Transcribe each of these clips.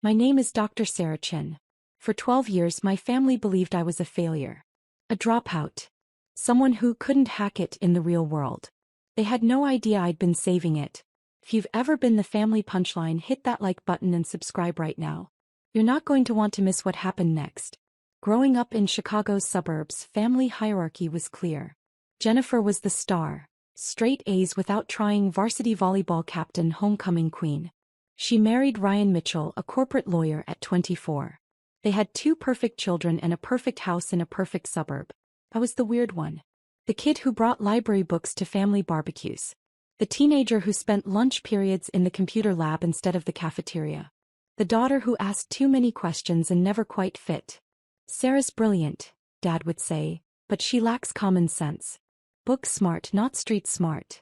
My name is Dr. Sarah Chin. For 12 years my family believed I was a failure. A dropout. Someone who couldn't hack it in the real world. They had no idea I'd been saving it. If you've ever been the family punchline, hit that like button and subscribe right now. You're not going to want to miss what happened next. Growing up in Chicago's suburbs, family hierarchy was clear. Jennifer was the star. Straight A's without trying, varsity volleyball captain, homecoming queen. She married Ryan Mitchell, a corporate lawyer, at 24. They had 2 perfect children and a perfect house in a perfect suburb. I was the weird one. The kid who brought library books to family barbecues. The teenager who spent lunch periods in the computer lab instead of the cafeteria. The daughter who asked too many questions and never quite fit. Sarah's brilliant, Dad would say, but she lacks common sense. Book smart, not street smart.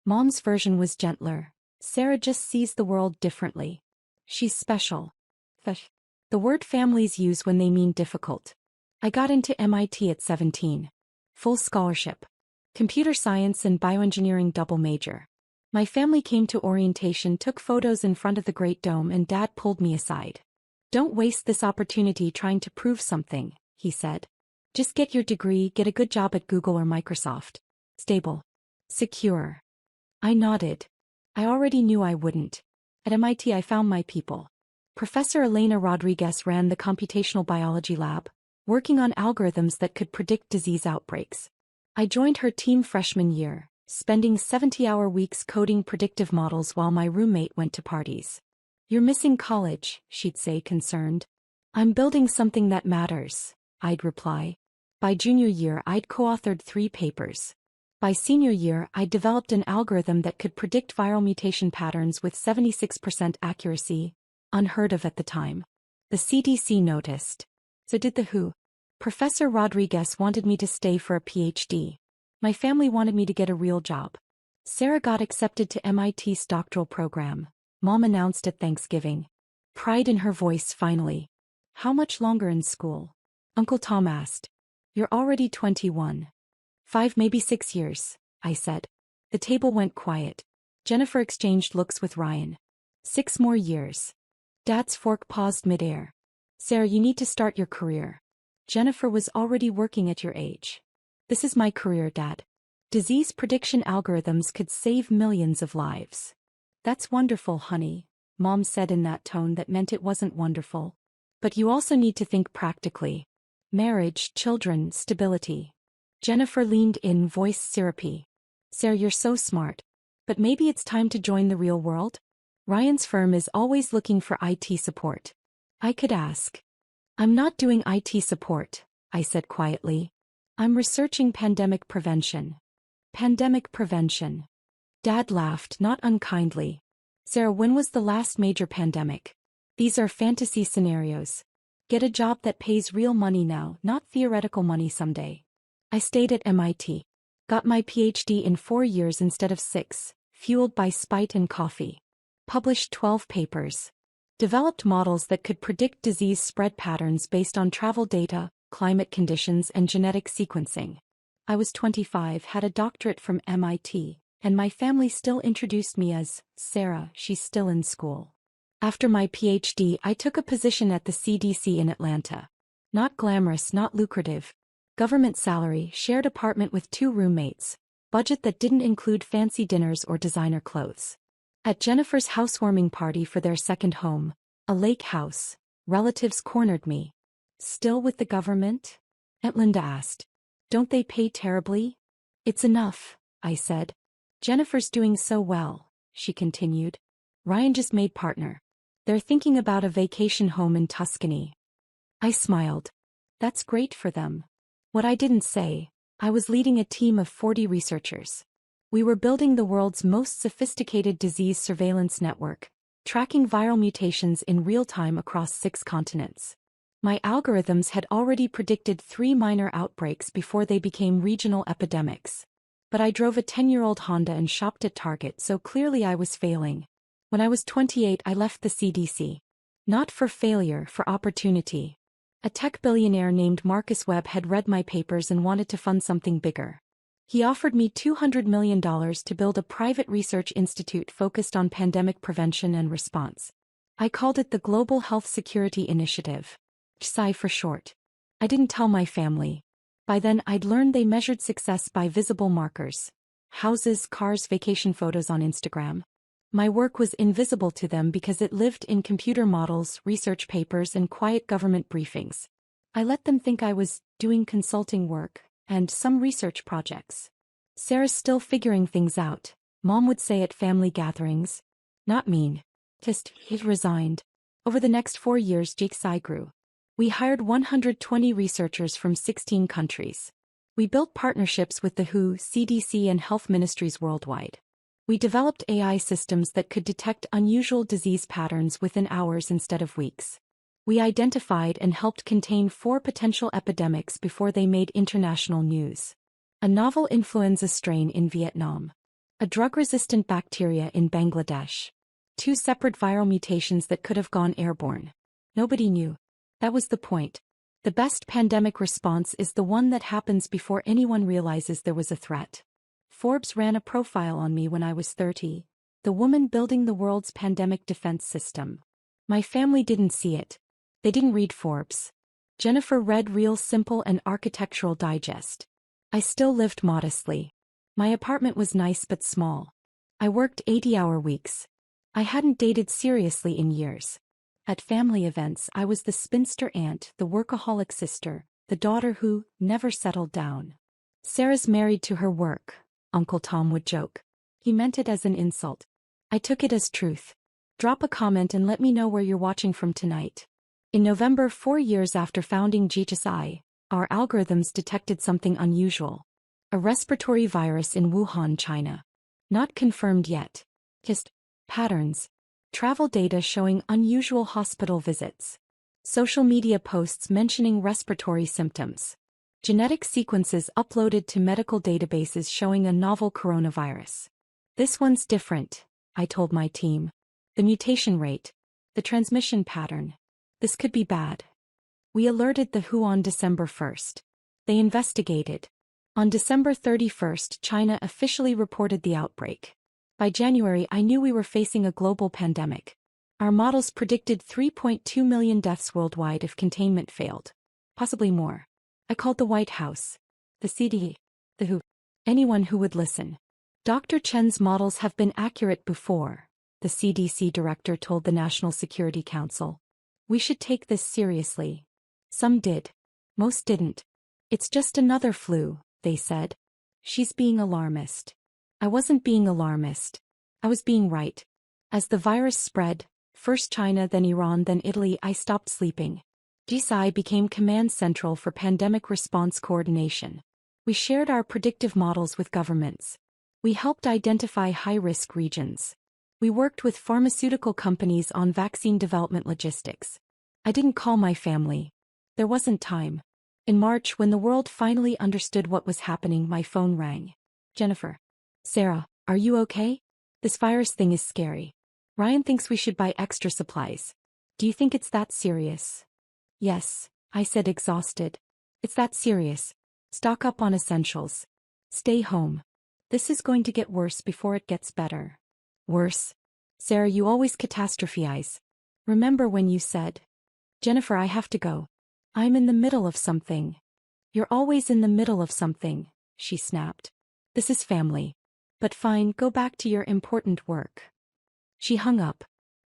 Mom's version was gentler. Sarah just sees the world differently. She's special. The word families use when they mean difficult. I got into MIT at 17. Full scholarship. Computer science and bioengineering double major. My family came to orientation, took photos in front of the Great Dome, and Dad pulled me aside. "Don't waste this opportunity trying to prove something," he said. "Just get your degree, get a good job at Google or Microsoft. Stable. Secure." I nodded. I already knew I wouldn't. At MIT I found my people. Professor Elena Rodriguez ran the computational biology lab, working on algorithms that could predict disease outbreaks. I joined her team freshman year, spending 70-hour weeks coding predictive models while my roommate went to parties. "You're missing college," she'd say, concerned. "I'm building something that matters," I'd reply. By junior year I'd co-authored 3 papers. By senior year I'd developed an algorithm that could predict viral mutation patterns with 76% accuracy, unheard of at the time. The CDC noticed. So did the WHO. Professor Rodriguez wanted me to stay for a PhD. My family wanted me to get a real job. Sarah got accepted to MIT's doctoral program, Mom announced at Thanksgiving. Pride in her voice finally. "How much longer in school?" Uncle Tom asked. "You're already 21. 5, maybe 6 years, I said. The table went quiet. Jennifer exchanged looks with Ryan. 6 more years. Dad's fork paused midair. "Sarah, you need to start your career." Jennifer was already working at your age. "This is my career, Dad. Disease prediction algorithms could save millions of lives." "That's wonderful, honey," Mom said in that tone that meant it wasn't wonderful. "But you also need to think practically. Marriage, children, stability." Jennifer leaned in, voice syrupy. "Sarah, you're so smart. But maybe it's time to join the real world? Ryan's firm is always looking for IT support." I could ask. "I'm not doing IT support," I said quietly. "I'm researching pandemic prevention." Pandemic prevention. Dad laughed, not unkindly. "Sarah, when was the last major pandemic? These are fantasy scenarios. Get a job that pays real money now, not theoretical money someday." I stayed at MIT. Got my PhD in 4 years instead of 6, fueled by spite and coffee. Published 12 papers. Developed models that could predict disease spread patterns based on travel data, climate conditions, and genetic sequencing. I was 25, had a doctorate from MIT, and my family still introduced me as Sarah. She's still in school. After my PhD, I took a position at the CDC in Atlanta. Not glamorous, not lucrative. Government salary, shared apartment with 2 roommates. Budget that didn't include fancy dinners or designer clothes. At Jennifer's housewarming party for their second home, a lake house, relatives cornered me. "Still with the government?" Aunt Linda asked. "Don't they pay terribly?" "It's enough," I said. "Jennifer's doing so well," she continued. "Ryan just made partner. They're thinking about a vacation home in Tuscany." I smiled. That's great for them. What I didn't say, I was leading a team of 40 researchers. We were building the world's most sophisticated disease surveillance network, tracking viral mutations in real time across 6 continents. My algorithms had already predicted 3 minor outbreaks before they became regional epidemics. But I drove a 10-year-old Honda and shopped at Target, so clearly I was failing. When I was 28, I left the CDC. Not for failure, for opportunity. A tech billionaire named Marcus Webb had read my papers and wanted to fund something bigger. He offered me $200 million to build a private research institute focused on pandemic prevention and response. I called it the Global Health Security Initiative. GSI for short. I didn't tell my family. By then I'd learned they measured success by visible markers. Houses, cars, vacation photos on Instagram. My work was invisible to them because it lived in computer models, research papers, and quiet government briefings. I let them think I was doing consulting work and some research projects. Sarah's still figuring things out, Mom would say at family gatherings. Not mean. Just, he resigned. Over the next 4 years, GSI grew. We hired 120 researchers from 16 countries. We built partnerships with the WHO, CDC, and health ministries worldwide. We developed AI systems that could detect unusual disease patterns within hours instead of weeks. We identified and helped contain 4 potential epidemics before they made international news. A novel influenza strain in Vietnam. A drug-resistant bacteria in Bangladesh. 2 separate viral mutations that could have gone airborne. Nobody knew. That was the point. The best pandemic response is the one that happens before anyone realizes there was a threat. Forbes ran a profile on me when I was 30. The woman building the world's pandemic defense system. My family didn't see it. They didn't read Forbes. Jennifer read Real Simple and Architectural Digest. I still lived modestly. My apartment was nice but small. I worked 80-hour weeks. I hadn't dated seriously in years. At family events, I was the spinster aunt, the workaholic sister, the daughter who never settled down. Sarah's married to her work, Uncle Tom would joke. He meant it as an insult. I took it as truth. Drop a comment and let me know where you're watching from tonight. In November, 4 years after founding GSI, our algorithms detected something unusual. A respiratory virus in Wuhan, China. Not confirmed yet. Just patterns. Travel data showing unusual hospital visits. Social media posts mentioning respiratory symptoms. Genetic sequences uploaded to medical databases showing a novel coronavirus. This one's different, I told my team. The mutation rate. The transmission pattern. This could be bad. We alerted the WHO on December 1st. They investigated. On December 31st, China officially reported the outbreak. By January, I knew we were facing a global pandemic. Our models predicted 3.2 million deaths worldwide if containment failed. Possibly more. I called the White House, the CDC, the WHO, anyone who would listen. Dr. Chen's models have been accurate before, the CDC director told the National Security Council. We should take this seriously. Some did. Most didn't. It's just another flu, they said. She's being alarmist. I wasn't being alarmist. I was being right. As the virus spread, first China, then Iran, then Italy, I stopped sleeping. GSI became command central for pandemic response coordination. We shared our predictive models with governments. We helped identify high-risk regions. We worked with pharmaceutical companies on vaccine development logistics. I didn't call my family. There wasn't time. In March, when the world finally understood what was happening, my phone rang. Jennifer. Sarah, are you okay? This virus thing is scary. Ryan thinks we should buy extra supplies. Do you think it's that serious? Yes, I said, exhausted. It's that serious. Stock up on essentials. Stay home. This is going to get worse before it gets better. Worse? Sarah, you always catastrophize. Remember when you said, Jennifer, I have to go. I'm in the middle of something. You're always in the middle of something, she snapped. This is family. But fine, go back to your important work. She hung up.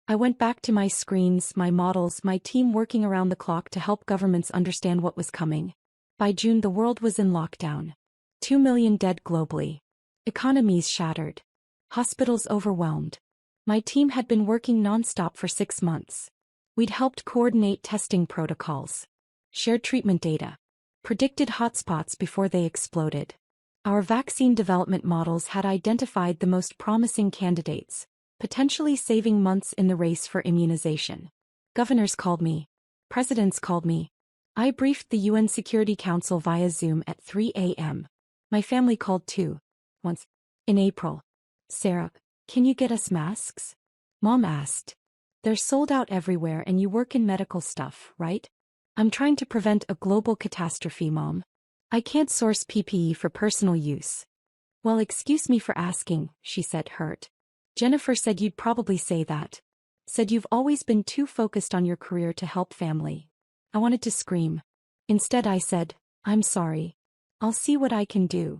I went back to my screens, my models, my team working around the clock to help governments understand what was coming. By June, the world was in lockdown. 2 million dead globally. Economies shattered. Hospitals overwhelmed. My team had been working nonstop for 6 months. We'd helped coordinate testing protocols. Shared treatment data. Predicted hotspots before they exploded. Our vaccine development models had identified the most promising candidates, potentially saving months in the race for immunization. Governors called me. Presidents called me. I briefed the UN Security Council via Zoom at 3 a.m. My family called too. Once. In April. Sarah, can you get us masks? Mom asked. They're sold out everywhere and you work in medical stuff, right? I'm trying to prevent a global catastrophe, Mom. I can't source PPE for personal use. Well, excuse me for asking, she said, hurt. Jennifer said you'd probably say that. Said you've always been too focused on your career to help family. I wanted to scream. Instead I said, I'm sorry. I'll see what I can do.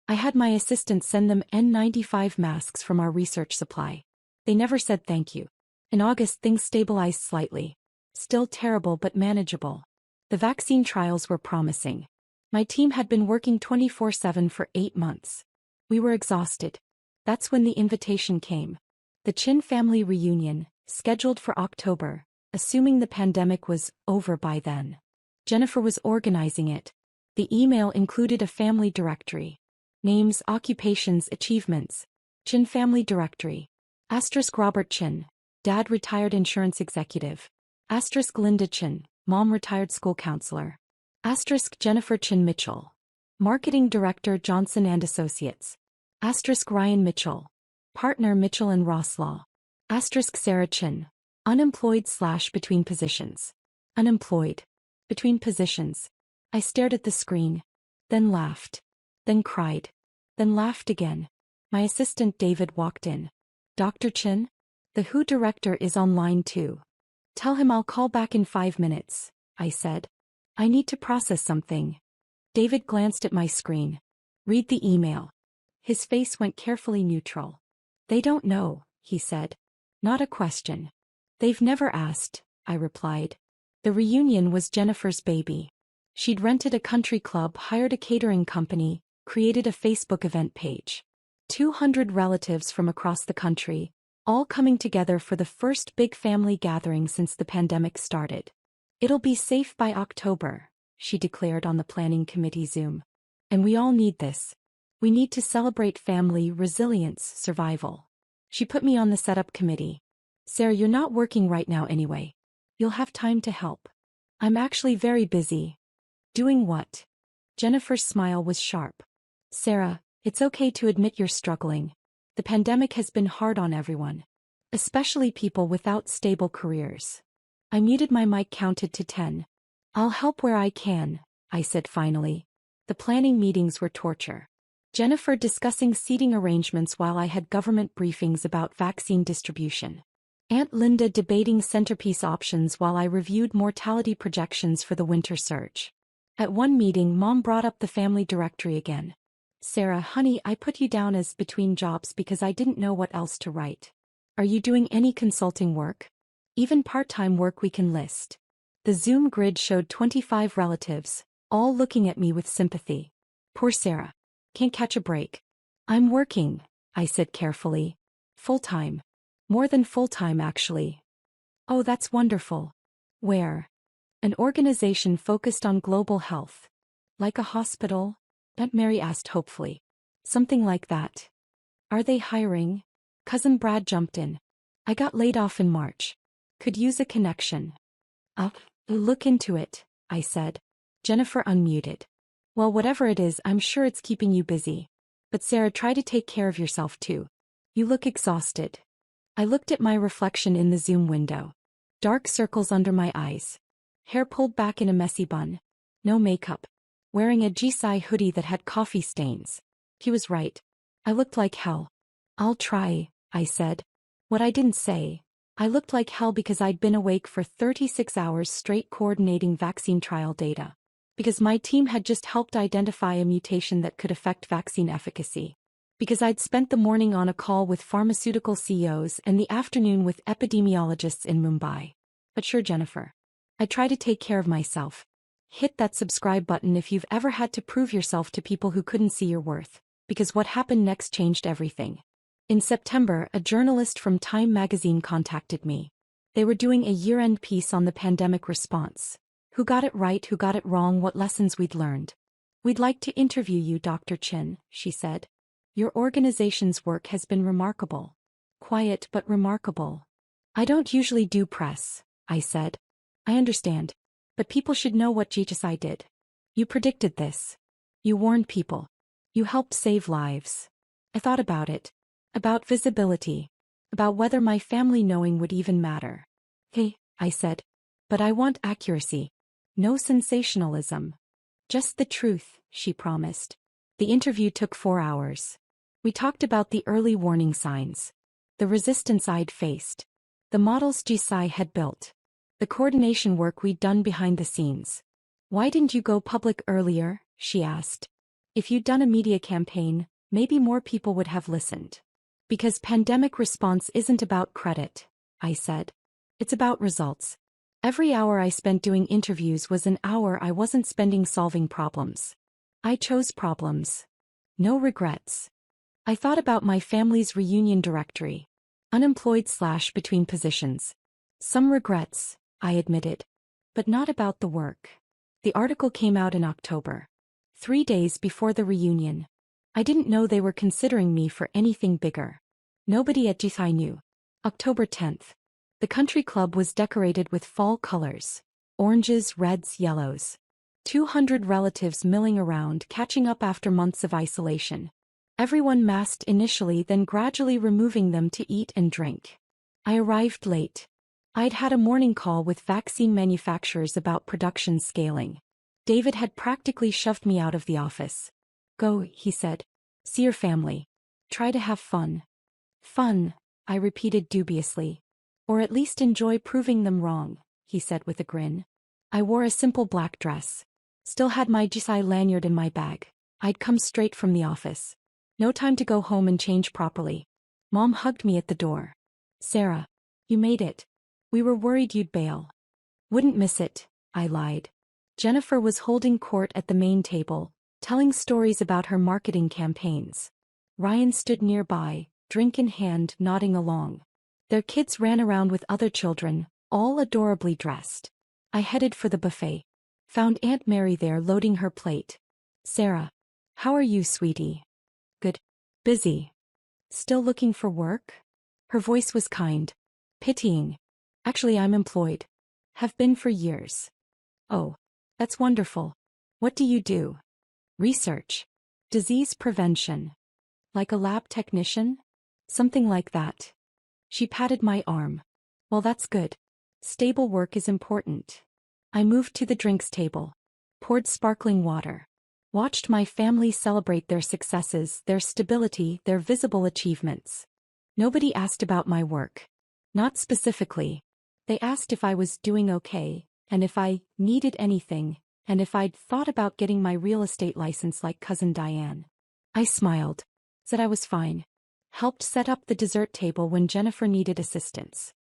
I had my assistant send them N95 masks from our research supply. They never said thank you. In August things stabilized slightly. Still terrible but manageable. The vaccine trials were promising. My team had been working 24/7 for 8 months. We were exhausted. That's when the invitation came. The Chin family reunion, scheduled for October, assuming the pandemic was over by then. Jennifer was organizing it. The email included a family directory. Names, occupations, achievements. Chin family directory. Asterisk Robert Chin, dad retired insurance executive. Asterisk Linda Chin, mom retired school counselor. Asterisk Jennifer Chin Mitchell, marketing director Johnson and Associates. Asterisk Ryan Mitchell, partner Mitchell and Ross Law. Asterisk Sarah Chin, unemployed / between positions. Unemployed. Between positions. I stared at the screen, then laughed, then cried, then laughed again. My assistant David walked in. Dr. Chin? The WHO director is online too. Tell him I'll call back in 5 minutes, I said. I need to process something. David glanced at my screen. Read the email. His face went carefully neutral. They don't know, he said. Not a question. They've never asked, I replied. The reunion was Jennifer's baby. She'd rented a country club, hired a catering company, created a Facebook event page. 200 relatives from across the country, all coming together for the first big family gathering since the pandemic started. It'll be safe by October, she declared on the planning committee Zoom. And we all need this. We need to celebrate family, resilience, survival. She put me on the setup committee. Sarah, you're not working right now anyway. You'll have time to help. I'm actually very busy. Doing what? Jennifer's smile was sharp. Sarah, it's okay to admit you're struggling. The pandemic has been hard on everyone. Especially people without stable careers. I muted my mic, counted to 10. I'll help where I can, I said finally. The planning meetings were torture. Jennifer discussing seating arrangements while I had government briefings about vaccine distribution. Aunt Linda debating centerpiece options while I reviewed mortality projections for the winter surge. At one meeting, Mom brought up the family directory again. Sarah, honey, I put you down as between jobs because I didn't know what else to write. Are you doing any consulting work? Even part-time work we can list. The Zoom grid showed 25 relatives, all looking at me with sympathy. Poor Sarah. Can't catch a break. I'm working, I said carefully. Full-time. More than full-time actually. Oh, that's wonderful. Where? An organization focused on global health. Like a hospital? Aunt Mary asked hopefully. Something like that. Are they hiring? Cousin Brad jumped in. I got laid off in March. Could use a connection. I'll look into it, I said. Jennifer unmuted. Well, whatever it is, I'm sure it's keeping you busy. But Sarah, try to take care of yourself too. You look exhausted. I looked at my reflection in the Zoom window. Dark circles under my eyes. Hair pulled back in a messy bun. No makeup. Wearing a Jisai hoodie that had coffee stains. He was right. I looked like hell. I'll try, I said. What I didn't say. I looked like hell because I'd been awake for 36 hours straight coordinating vaccine trial data. Because my team had just helped identify a mutation that could affect vaccine efficacy. Because I'd spent the morning on a call with pharmaceutical CEOs and the afternoon with epidemiologists in Mumbai. But sure, Jennifer. I try to take care of myself. Hit that subscribe button if you've ever had to prove yourself to people who couldn't see your worth. Because what happened next changed everything. In September, a journalist from Time magazine contacted me. They were doing a year-end piece on the pandemic response. Who got it right, who got it wrong, what lessons we'd learned. We'd like to interview you, Dr. Chin, she said. Your organization's work has been remarkable. Quiet but remarkable. I don't usually do press, I said. I understand. But people should know what GHSI did. You predicted this. You warned people. You helped save lives. I thought about it. About visibility. About whether my family knowing would even matter. Hey, I said. But I want accuracy. No sensationalism. Just the truth, she promised. The interview took 4 hours. We talked about the early warning signs. The resistance I'd faced. The models Jisai had built. The coordination work we'd done behind the scenes. Why didn't you go public earlier? She asked. If you'd done a media campaign, maybe more people would have listened. Because pandemic response isn't about credit, I said. It's about results. Every hour I spent doing interviews was an hour I wasn't spending solving problems. I chose problems. No regrets. I thought about my family's reunion directory. Unemployed/between positions. Some regrets, I admitted. But not about the work. The article came out in October. 3 days before the reunion. I didn't know they were considering me for anything bigger. Nobody at Jisai knew. October 10th. The country club was decorated with fall colors. Oranges, reds, yellows. 200 relatives milling around, catching up after months of isolation. Everyone masked initially, then gradually removing them to eat and drink. I arrived late. I'd had a morning call with vaccine manufacturers about production scaling. David had practically shoved me out of the office. Go, he said. See your family. Try to have fun. Fun, I repeated dubiously. Or at least enjoy proving them wrong, he said with a grin. I wore a simple black dress. Still had my Jisai lanyard in my bag. I'd come straight from the office. No time to go home and change properly. Mom hugged me at the door. Sarah, you made it. We were worried you'd bail. Wouldn't miss it, I lied. Jennifer was holding court at the main table, telling stories about her marketing campaigns. Ryan stood nearby, drink in hand, nodding along. Their kids ran around with other children, all adorably dressed. I headed for the buffet. Found Aunt Mary there loading her plate. Sarah, how are you, sweetie? Good. Busy. Still looking for work? Her voice was kind. Pitying. Actually, I'm employed. Have been for years. Oh, that's wonderful. What do you do? Research. Disease prevention. Like a lab technician? Something like that. She patted my arm. Well, that's good. Stable work is important. I moved to the drinks table. Poured sparkling water. Watched my family celebrate their successes, their stability, their visible achievements. Nobody asked about my work. Not specifically. They asked if I was doing okay, and if I needed anything, and if I'd thought about getting my real estate license like Cousin Diane. I smiled. Said I was fine. Helped set up the dessert table when Jennifer needed assistance.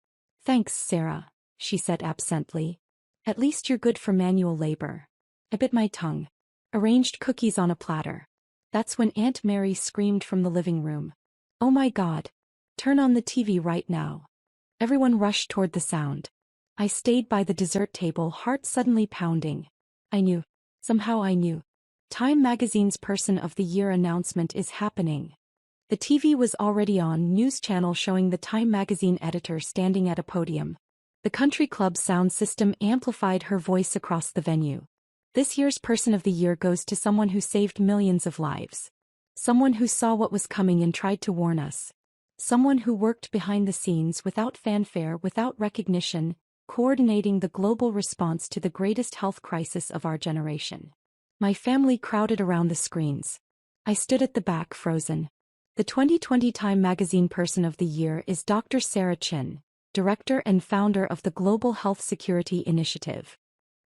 Thanks, Sarah, she said absently. At least you're good for manual labor. I bit my tongue. Arranged cookies on a platter. That's when Aunt Mary screamed from the living room. Oh my God. Turn on the TV right now. Everyone rushed toward the sound. I stayed by the dessert table, heart suddenly pounding. I knew. Somehow I knew. Time magazine's Person of the Year announcement is happening. The TV was already on, news channel showing the Time magazine editor standing at a podium. The country club sound system amplified her voice across the venue. This year's Person of the Year goes to someone who saved millions of lives. Someone who saw what was coming and tried to warn us. Someone who worked behind the scenes without fanfare, without recognition, coordinating the global response to the greatest health crisis of our generation. My family crowded around the screens. I stood at the back, frozen. The 2020 Time magazine Person of the Year is Dr. Sarah Chin, director and founder of the Global Health Security Initiative.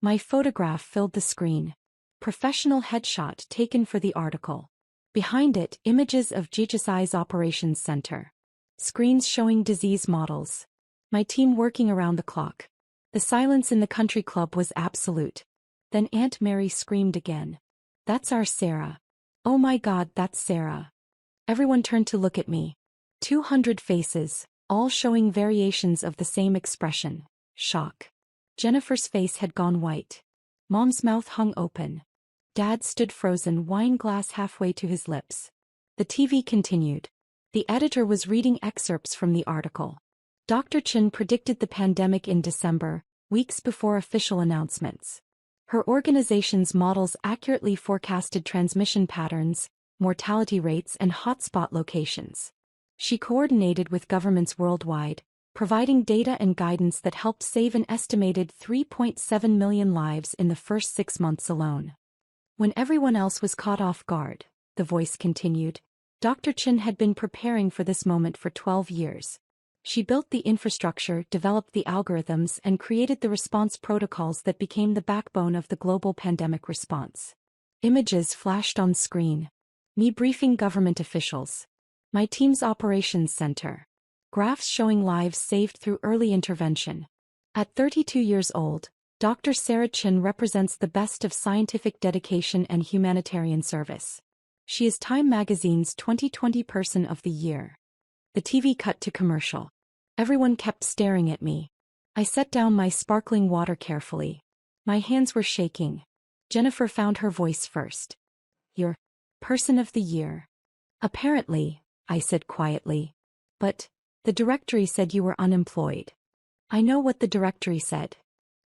My photograph filled the screen. Professional headshot taken for the article. Behind it, images of GHSI's operations center. Screens showing disease models. My team working around the clock. The silence in the country club was absolute. Then Aunt Mary screamed again. That's our Sarah. Oh my God, that's Sarah. Everyone turned to look at me. 200 faces, all showing variations of the same expression. Shock. Jennifer's face had gone white. Mom's mouth hung open. Dad stood frozen, wine glass halfway to his lips. The TV continued. The editor was reading excerpts from the article. Dr. Chin predicted the pandemic in December, weeks before official announcements. Her organization's models accurately forecasted transmission patterns, mortality rates, and hotspot locations. She coordinated with governments worldwide, providing data and guidance that helped save an estimated 3.7 million lives in the first 6 months alone. When everyone else was caught off guard, the voice continued, Dr. Chin had been preparing for this moment for 12 years. She built the infrastructure, developed the algorithms, and created the response protocols that became the backbone of the global pandemic response. Images flashed on screen. Me briefing government officials. My team's operations center. Graphs showing lives saved through early intervention. At 32 years old, Dr. Sarah Chin represents the best of scientific dedication and humanitarian service. She is Time Magazine's 2020 Person of the Year. The TV cut to commercial. Everyone kept staring at me. I set down my sparkling water carefully. My hands were shaking. Jennifer found her voice first. You're Person of the Year. Apparently, I said quietly. But the directory said you were unemployed. I know what the directory said.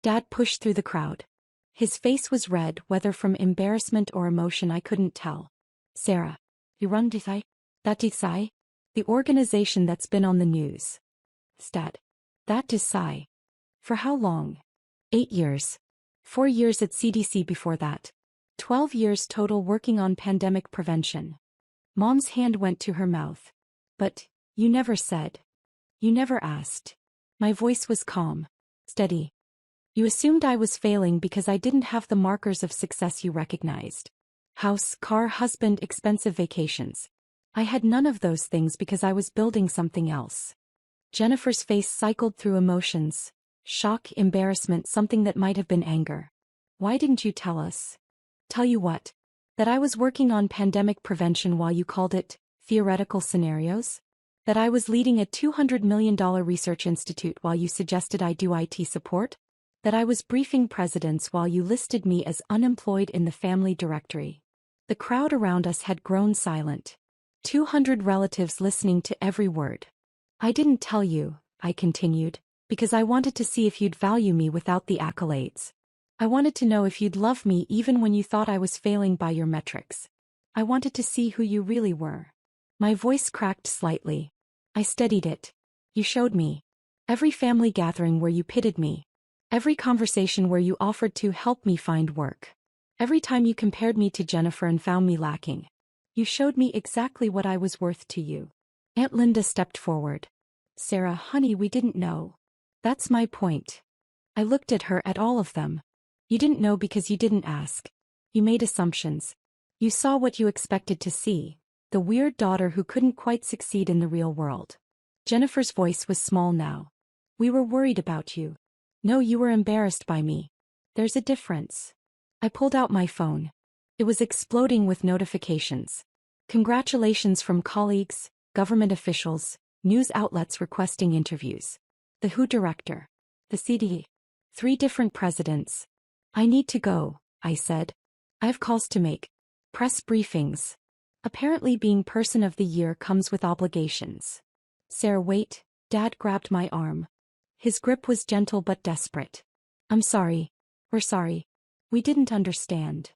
Dad pushed through the crowd. His face was red, whether from embarrassment or emotion I couldn't tell. Sarah, you run Desai? That Desai? The organization that's been on the news. Stat. That Desai. For how long? 8 years. 4 years at CDC before that. 12 years total working on pandemic prevention. Mom's hand went to her mouth. But you never said. You never asked. My voice was calm. Steady. You assumed I was failing because I didn't have the markers of success you recognized. House, car, husband, expensive vacations. I had none of those things because I was building something else. Jennifer's face cycled through emotions. Shock, embarrassment, something that might have been anger. Why didn't you tell us? Tell you what? That I was working on pandemic prevention while you called it theoretical scenarios? That I was leading a $200 million research institute while you suggested I do IT support? That I was briefing presidents while you listed me as unemployed in the family directory. The crowd around us had grown silent. 200 relatives listening to every word. I didn't tell you, I continued, because I wanted to see if you'd value me without the accolades. I wanted to know if you'd love me even when you thought I was failing by your metrics. I wanted to see who you really were. My voice cracked slightly. I steadied it. You showed me. Every family gathering where you pitted me. Every conversation where you offered to help me find work. Every time you compared me to Jennifer and found me lacking. You showed me exactly what I was worth to you. Aunt Linda stepped forward. Sarah, honey, we didn't know. That's my point. I looked at her, at all of them. You didn't know because you didn't ask. You made assumptions. You saw what you expected to see. The weird daughter who couldn't quite succeed in the real world. Jennifer's voice was small now. We were worried about you. No, you were embarrassed by me. There's a difference. I pulled out my phone. It was exploding with notifications. Congratulations from colleagues, government officials, news outlets requesting interviews. The WHO director. The CDE. 3 different presidents. I need to go, I said. I have calls to make. Press briefings. Apparently being Person of the Year comes with obligations. Sarah, wait. Dad grabbed my arm. His grip was gentle but desperate. I'm sorry. We're sorry. We didn't understand.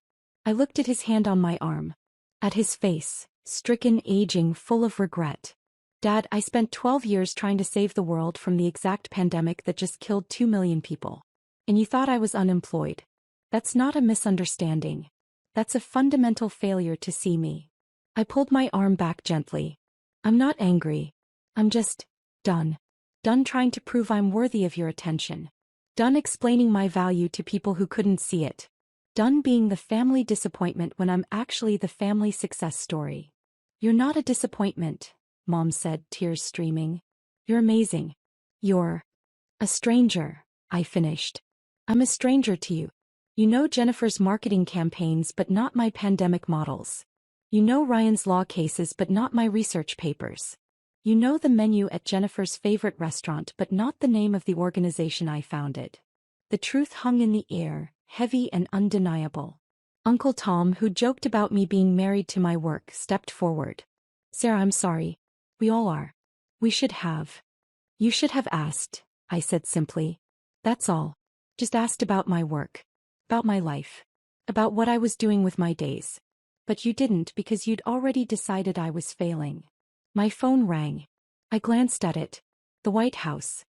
I looked at his hand on my arm. At his face, stricken, aging, full of regret. Dad, I spent 12 years trying to save the world from the exact pandemic that just killed 2 million people. And you thought I was unemployed. That's not a misunderstanding. That's a fundamental failure to see me. I pulled my arm back gently. I'm not angry. I'm just done. Done trying to prove I'm worthy of your attention. Done explaining my value to people who couldn't see it. Done being the family disappointment when I'm actually the family success story. You're not a disappointment, Mom said, tears streaming. You're amazing. You're a stranger, I finished. I'm a stranger to you. You know Jennifer's marketing campaigns but not my pandemic models. You know Ryan's law cases but not my research papers. You know the menu at Jennifer's favorite restaurant but not the name of the organization I founded. The truth hung in the air, heavy and undeniable. Uncle Tom, who joked about me being married to my work, stepped forward. Sarah, I'm sorry. We all are. We should have. You should have asked, I said simply. That's all. Just asked about my work. About my life. About what I was doing with my days. But you didn't because you'd already decided I was failing. My phone rang. I glanced at it. The White House.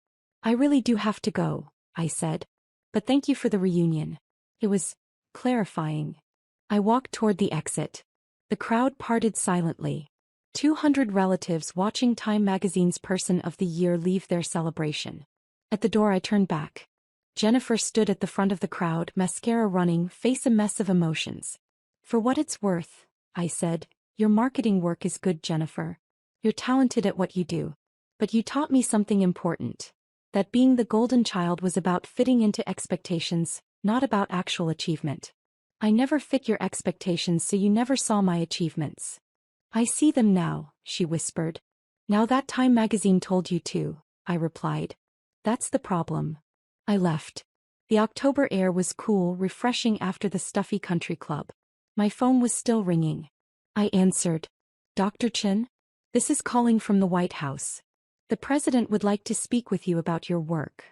I really do have to go, I said. But thank you for the reunion. It was clarifying. I walked toward the exit. The crowd parted silently. 200 relatives watching Time magazine's Person of the Year leave their celebration. At the door I turned back. Jennifer stood at the front of the crowd, mascara running, face a mess of emotions. For what it's worth, I said, your marketing work is good, Jennifer. You're talented at what you do. But you taught me something important. That being the golden child was about fitting into expectations, not about actual achievement. I never fit your expectations, so you never saw my achievements. I see them now, she whispered. Now that Time magazine told you to, I replied. That's the problem. I left. The October air was cool, refreshing after the stuffy country club. My phone was still ringing. I answered. Dr. Chen? This is calling from the White House. The president would like to speak with you about your work.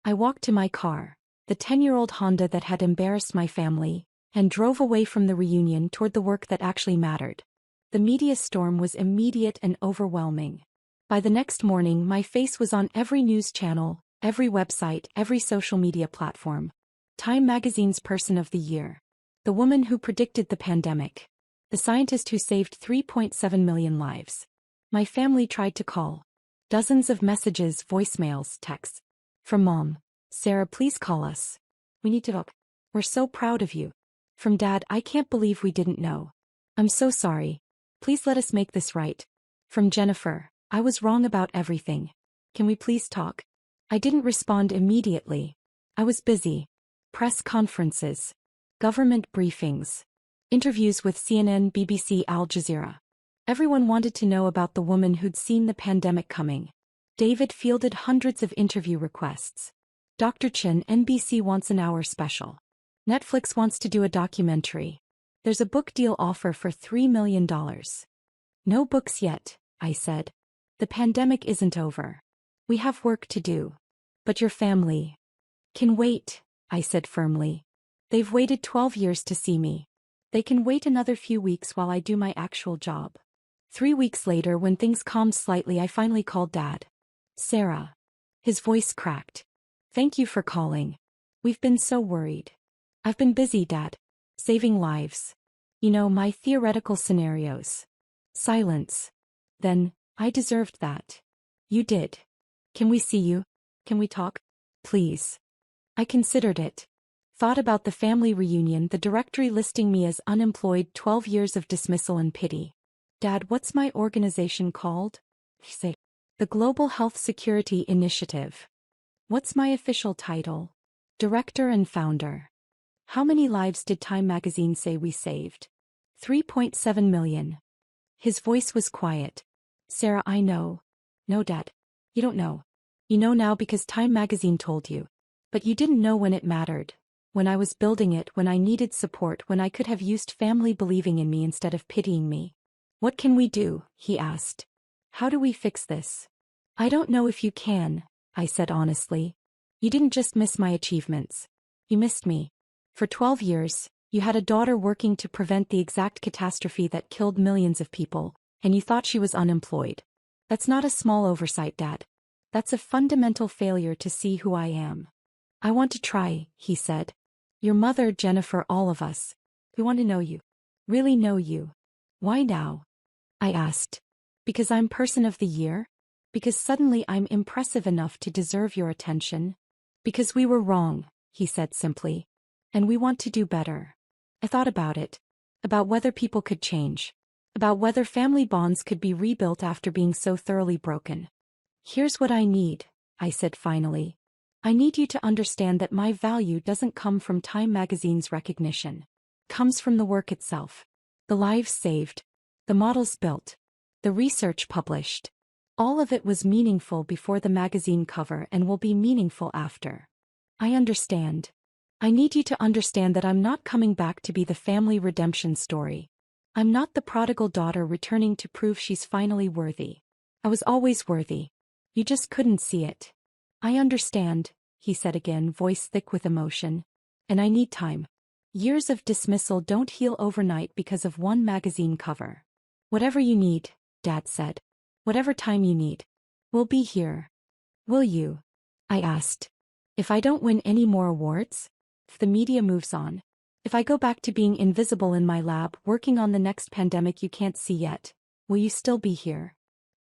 I walked to my car, the 10-year-old Honda that had embarrassed my family, and drove away from the reunion toward the work that actually mattered. The media storm was immediate and overwhelming. By the next morning, my face was on every news channel, every website, every social media platform. Time magazine's Person of the Year. The woman who predicted the pandemic. The scientist who saved 3.7 million lives. My family tried to call. Dozens of messages, voicemails, texts. From Mom. Sarah, please call us. We need to talk. We're so proud of you. From Dad, I can't believe we didn't know. I'm so sorry. Please let us make this right. From Jennifer, I was wrong about everything. Can we please talk? I didn't respond immediately. I was busy. Press conferences. Government briefings. Interviews with CNN, BBC, Al Jazeera. Everyone wanted to know about the woman who'd seen the pandemic coming. David fielded hundreds of interview requests. Dr. Chen, NBC wants an hour special. Netflix wants to do a documentary. There's a book deal offer for $3 million. No books yet, I said. The pandemic isn't over. We have work to do. But your family can wait, I said firmly. They've waited 12 years to see me. They can wait another few weeks while I do my actual job. 3 weeks later, when things calmed slightly, I finally called Dad. Sarah. His voice cracked. Thank you for calling. We've been so worried. I've been busy, Dad. Saving lives. You know, my theoretical scenarios. Silence. Then, I deserved that. You did. Can we see you? Can we talk? Please. I considered it. Thought about the family reunion, the directory listing me as unemployed, 12 years of dismissal and pity. Dad, what's my organization called? Say. The Global Health Security Initiative. What's my official title? Director and founder. How many lives did Time magazine say we saved? 3.7 million. His voice was quiet. Sarah, I know. No, Dad. You don't know. You know now because Time magazine told you. But you didn't know when it mattered. When I was building it, when I needed support, when I could have used family believing in me instead of pitying me. What can we do? He asked. How do we fix this? I don't know if you can, I said honestly. You didn't just miss my achievements. You missed me. For 12 years, you had a daughter working to prevent the exact catastrophe that killed millions of people, and you thought she was unemployed. That's not a small oversight, Dad. That's a fundamental failure to see who I am. I want to try, he said. Your mother, Jennifer, all of us. We want to know you. Really know you. Why now? I asked. Because I'm Person of the Year? Because suddenly I'm impressive enough to deserve your attention? Because we were wrong, he said simply. And we want to do better. I thought about it. About whether people could change. About whether family bonds could be rebuilt after being so thoroughly broken. Here's what I need, I said finally. I need you to understand that my value doesn't come from Time magazine's recognition. It comes from the work itself. The lives saved. The models built. The research published. All of it was meaningful before the magazine cover and will be meaningful after. I understand. I need you to understand that I'm not coming back to be the family redemption story. I'm not the prodigal daughter returning to prove she's finally worthy. I was always worthy. You just couldn't see it. I understand, he said again, voice thick with emotion. And I need time. Years of dismissal don't heal overnight because of one magazine cover. Whatever you need, Dad said. Whatever time you need. We'll be here. Will you? I asked. If I don't win any more awards? If the media moves on? If I go back to being invisible in my lab, working on the next pandemic you can't see yet? Will you still be here?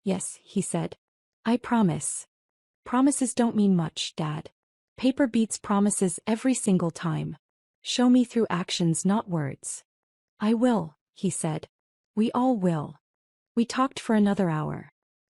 Yes, he said. I promise. Promises don't mean much, Dad. Paper beats promises every single time. Show me through actions, not words. I will, he said. We all will. We talked for another hour.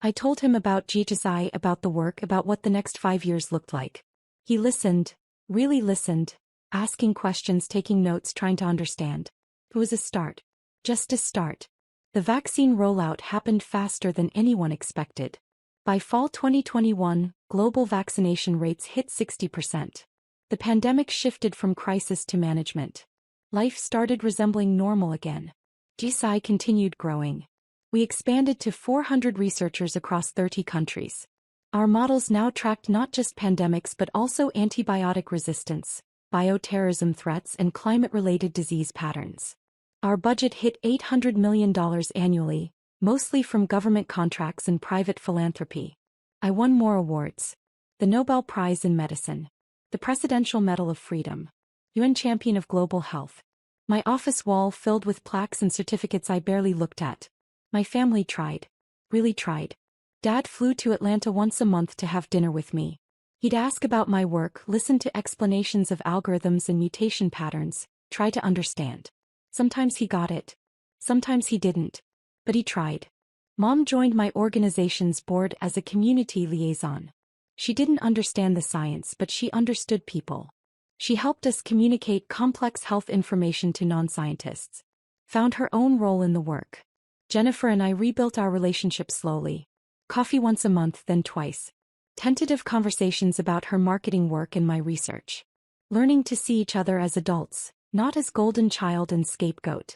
I told him about GHSI, about the work, about what the next 5 years looked like. He listened, really listened, asking questions, taking notes, trying to understand. It was a start. Just a start. The vaccine rollout happened faster than anyone expected. By fall 2021, global vaccination rates hit 60%. The pandemic shifted from crisis to management. Life started resembling normal again. GSI continued growing. We expanded to 400 researchers across 30 countries. Our models now tracked not just pandemics but also antibiotic resistance, bioterrorism threats, and climate-related disease patterns. Our budget hit $800 million annually, mostly from government contracts and private philanthropy. I won more awards. The Nobel Prize in Medicine. The Presidential Medal of Freedom. UN Champion of Global Health. My office wall filled with plaques and certificates I barely looked at. My family tried. Really tried. Dad flew to Atlanta once a month to have dinner with me. He'd ask about my work, listen to explanations of algorithms and mutation patterns, try to understand. Sometimes he got it. Sometimes he didn't. But he tried. Mom joined my organization's board as a community liaison. She didn't understand the science, but she understood people. She helped us communicate complex health information to non-scientists. Found her own role in the work. Jennifer and I rebuilt our relationship slowly. Coffee once a month, then twice. Tentative conversations about her marketing work and my research. Learning to see each other as adults, not as golden child and scapegoat.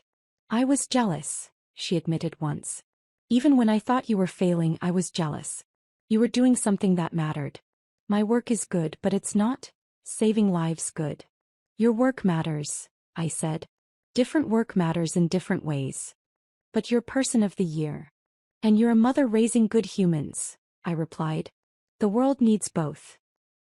I was jealous, she admitted once. Even when I thought you were failing, I was jealous. You were doing something that mattered. My work is good, but it's not saving lives good. Your work matters, I said. Different work matters in different ways. But you're Person of the Year. And you're a mother raising good humans, I replied. The world needs both.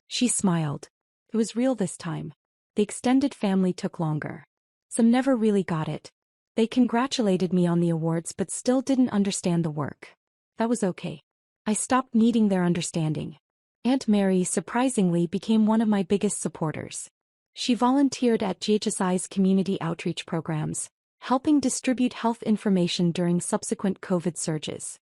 She smiled. It was real this time. The extended family took longer. Some never really got it. They congratulated me on the awards but still didn't understand the work. That was okay. I stopped needing their understanding. Aunt Mary surprisingly became one of my biggest supporters. She volunteered at GHSI's community outreach programs, helping distribute health information during subsequent COVID surges.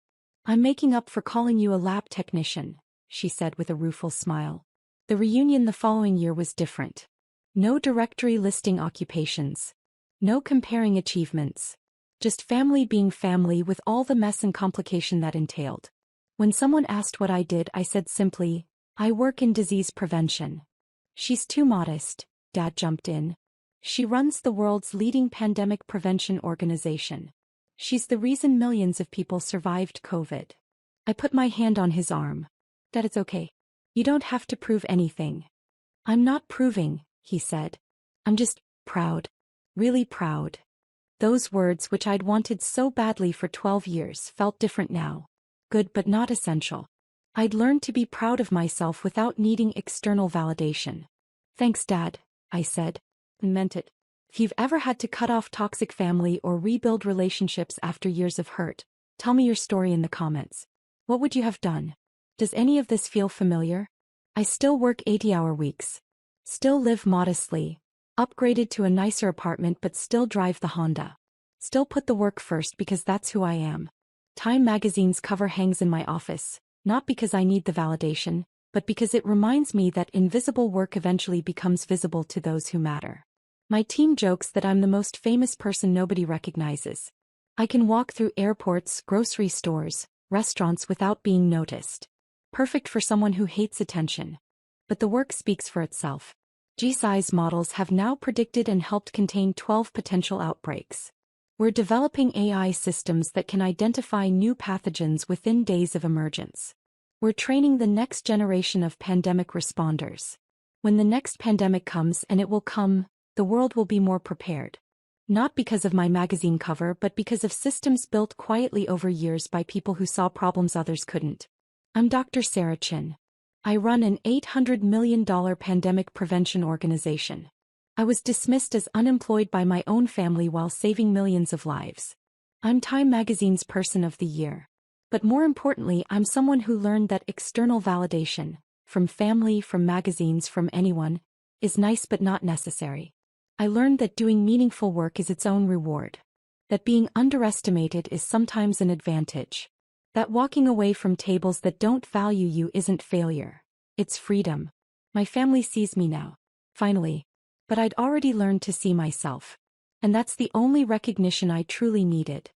I'm making up for calling you a lab technician, she said with a rueful smile. The reunion the following year was different. No directory listing occupations. No comparing achievements. Just family being family with all the mess and complication that entailed. When someone asked what I did, I said simply, I work in disease prevention. She's too modest, Dad jumped in. She runs the world's leading pandemic prevention organization. She's the reason millions of people survived COVID. I put my hand on his arm. Dad, it's okay. You don't have to prove anything. I'm not proving, he said. I'm just proud. Really proud. Those words, which I'd wanted so badly for 12 years, felt different now. Good but not essential. I'd learned to be proud of myself without needing external validation. Thanks, Dad, I said, and meant it. If you've ever had to cut off toxic family or rebuild relationships after years of hurt, tell me your story in the comments. What would you have done? Does any of this feel familiar? I still work 80-hour weeks. Still live modestly. Upgraded to a nicer apartment but still drive the Honda. Still put the work first because that's who I am. Time magazine's cover hangs in my office, not because I need the validation, but because it reminds me that invisible work eventually becomes visible to those who matter. My team jokes that I'm the most famous person nobody recognizes. I can walk through airports, grocery stores, restaurants without being noticed. Perfect for someone who hates attention. But the work speaks for itself. GSI's models have now predicted and helped contain 12 potential outbreaks. We're developing AI systems that can identify new pathogens within days of emergence. We're training the next generation of pandemic responders. When the next pandemic comes, and it will come, the world will be more prepared. Not because of my magazine cover, but because of systems built quietly over years by people who saw problems others couldn't. I'm Dr. Sarah Chin. I run an $800 million pandemic prevention organization. I was dismissed as unemployed by my own family while saving millions of lives. I'm Time Magazine's Person of the Year. But more importantly, I'm someone who learned that external validation, from family, from magazines, from anyone, is nice but not necessary. I learned that doing meaningful work is its own reward. That being underestimated is sometimes an advantage. That walking away from tables that don't value you isn't failure. It's freedom. My family sees me now. Finally. But I'd already learned to see myself. And that's the only recognition I truly needed.